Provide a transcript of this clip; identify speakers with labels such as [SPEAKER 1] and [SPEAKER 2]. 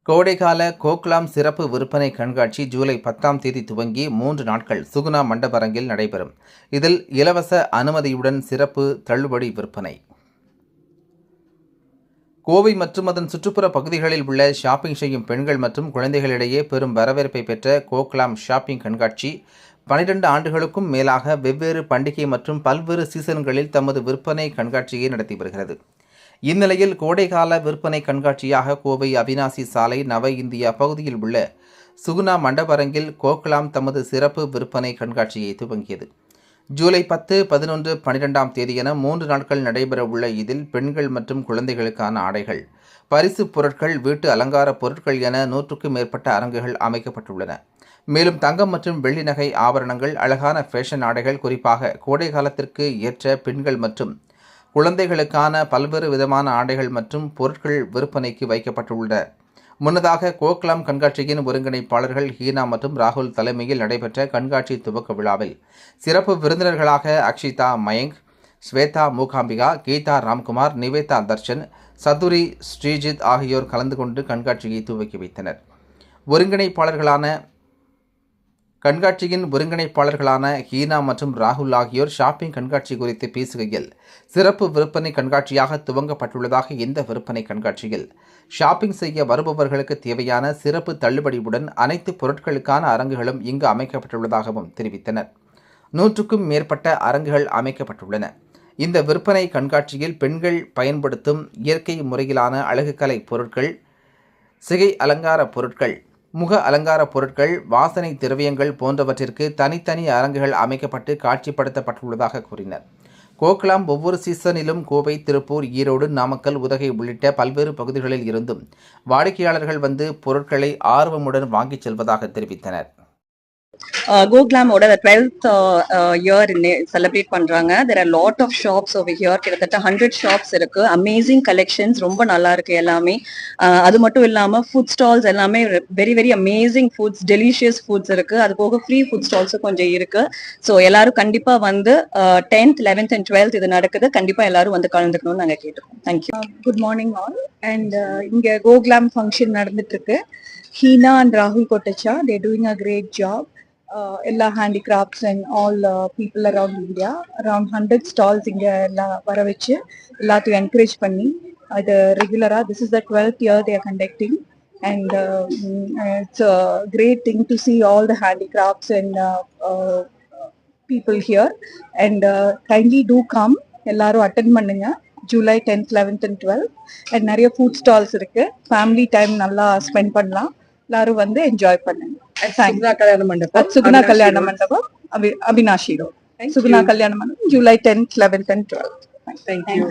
[SPEAKER 1] கோடைகால கோக்லாம் சிறப்பு விற்பனை கண்காட்சி ஜூலை 10ஆம் தேதி துவங்கி 3 நாட்கள் சுகுணா மண்டபரங்கில் நடைபெறும். இதில் இலவச அனுமதியுடன் சிறப்பு தள்ளுபடி விற்பனை. கோவை மற்றும் அதன் சுற்றுப்புற பகுதிகளில் உள்ள ஷாப்பிங் செய்யும் பெண்கள் மற்றும் குழந்தைகளிடையே பெரும் வரவேற்பை பெற்ற கோக்லாம் ஷாப்பிங் கண்காட்சி 12 ஆண்டுகளுக்கும் மேலாக வெவ்வேறு பண்டிகை மற்றும் பல்வேறு சீசன்களில் தமது விற்பனை கண்காட்சியை நடத்தி வருகிறது. இந்நிலையில் கோடைகால விற்பனை கண்காட்சியாக கோவை அவினாசி சாலை நவ இந்தியா பகுதியில் உள்ள சுகுணா மண்டபரங்கில் கோக்லாம் தமது சிறப்பு விற்பனை கண்காட்சியை துவங்கியது. ஜூலை 10, 11, 12ஆம் தேதி என 3 நாட்கள் நடைபெற உள்ள இதில் பெண்கள் மற்றும் குழந்தைகளுக்கான ஆடைகள், பரிசு பொருட்கள், வீட்டு அலங்கார பொருட்கள் என 100க்கும் மேற்பட்ட அரங்குகள் அமைக்கப்பட்டுள்ளன. மேலும் தங்கம் மற்றும் வெள்ளி நகை ஆபரணங்கள், அழகான ஃபேஷன் ஆடைகள், குறிப்பாக கோடை காலத்திற்கு ஏற்ற பெண்கள் மற்றும் குழந்தைகளுக்கான பல்வேறு விதமான ஆடைகள் மற்றும் பொருட்கள் விற்பனைக்கு வைக்கப்பட்டுள்ளன. முன்னதாக கோக்லாம் கண்காட்சியின் ஒருங்கிணைப்பாளர்கள் ஹீனா மற்றும் ராகுல் தலைமையில் நடைபெற்ற கண்காட்சி துவக்க விழாவில் சிறப்பு விருந்தினர்களாக அக்ஷிதா மயங்க், ஸ்வேதா மூகாம்பிகா, கீதா ராம்குமார், நிவேதா தர்ஷன், சதுரி ஸ்ரீஜித் ஆகியோர் கலந்து கொண்டு கண்காட்சியை துவக்கி வைத்தனர். கண்காட்சியின் ஒருங்கிணைப்பாளர்களான ஹீனா மற்றும் ராகுல் ஆகியோர் ஷாப்பிங் கண்காட்சி குறித்து பேசுகையில், சிறப்பு விற்பனை கண்காட்சியாக துவங்கப்பட்டுள்ளதாக, இந்த விற்பனை கண்காட்சியில் ஷாப்பிங் செய்ய வருபவர்களுக்கு தேவையான சிறப்பு தள்ளுபடியுடன் அனைத்து பொருட்களுக்கான அரங்குகளும் இங்கு அமைக்கப்பட்டுள்ளதாகவும் தெரிவித்தனர். 100க்கும் மேற்பட்ட அரங்குகள் அமைக்கப்பட்டுள்ளன. இந்த விற்பனை கண்காட்சியில் பெண்கள் பயன்படுத்தும் இயற்கை முறையிலான அழகுக்கலை பொருட்கள், சிகை அலங்கார பொருட்கள், முக அலங்கார பொருட்கள், வாசனை திரவியங்கள் போன்றவற்றிற்கு தனித்தனி அரங்குகள் அமைக்கப்பட்டு காட்சிப்படுத்தப்பட்டுள்ளதாக கூறினர். கோக்லாம் ஒவ்வொரு சீசனிலும் கோவை, திருப்பூர், ஈரோடு, நாமக்கல், உதகை உள்ளிட்ட பல்வேறு பகுதிகளில் இருந்தும் வாடிக்கையாளர்கள் வந்து பொருட்களை ஆர்வமுடன் வாங்கிச் செல்வதாக தெரிவித்தனர்.
[SPEAKER 2] கோக்லாமோட 12th இயர் செலிப்ரேட் பண்றாங்க. there are lot of shops over here. கிட்டத்தட்ட 100 shops இருக்கு. அமேசிங் கலெக்ஷன்ஸ், ரொம்ப நல்லா இருக்கு எல்லாமே. அது மட்டும் இல்லாம ஃபுட் ஸ்டால்ஸ் எல்லாமே very very amazing foods, delicious foods இருக்கு. அது போக ஃப்ரீ ஃபுட் ஸ்டால்ஸும் கொஞ்சம் இருக்கு. ஸோ எல்லாரும் கண்டிப்பா வந்து 10th, 11th and 12th இது நடக்குது. கண்டிப்பா எல்லாரும் வந்து கலந்துக்கணும்னு நாங்கள் கேட்டுக்கோம். Thank you.
[SPEAKER 3] Good morning all. And இங்க கோக்லாம் ஃபங்க்ஷன் நடந்துட்டு இருக்கு. ஹீனா அண்ட் ராகுல் கொட்டச்சா, they doing a great job. எல்லா handicrafts and all people around India, around 100 stalls இங்கே எல்லாம் வர வச்சு எல்லாத்தையும் என்கரேஜ் பண்ணி அது ரெகுலராக, this is the 12th year they are conducting, and it's a great thing to see all the handicrafts and people here, and kindly do come, எல்லாரும் attend பண்ணுங்க. July 10th, 11th and 12th, and நிறைய food stalls இருக்கு. Family time நல்லா spend பண்ணலாம். எல்லாரும் வந்து enjoy பண்ணுங்க. சுகுணா கல்யாண மண்டபம், அவினாஷி ரோட். சுகுணா கல்யாண மண்டபம், July 10th, 11th and 12th. Thank you.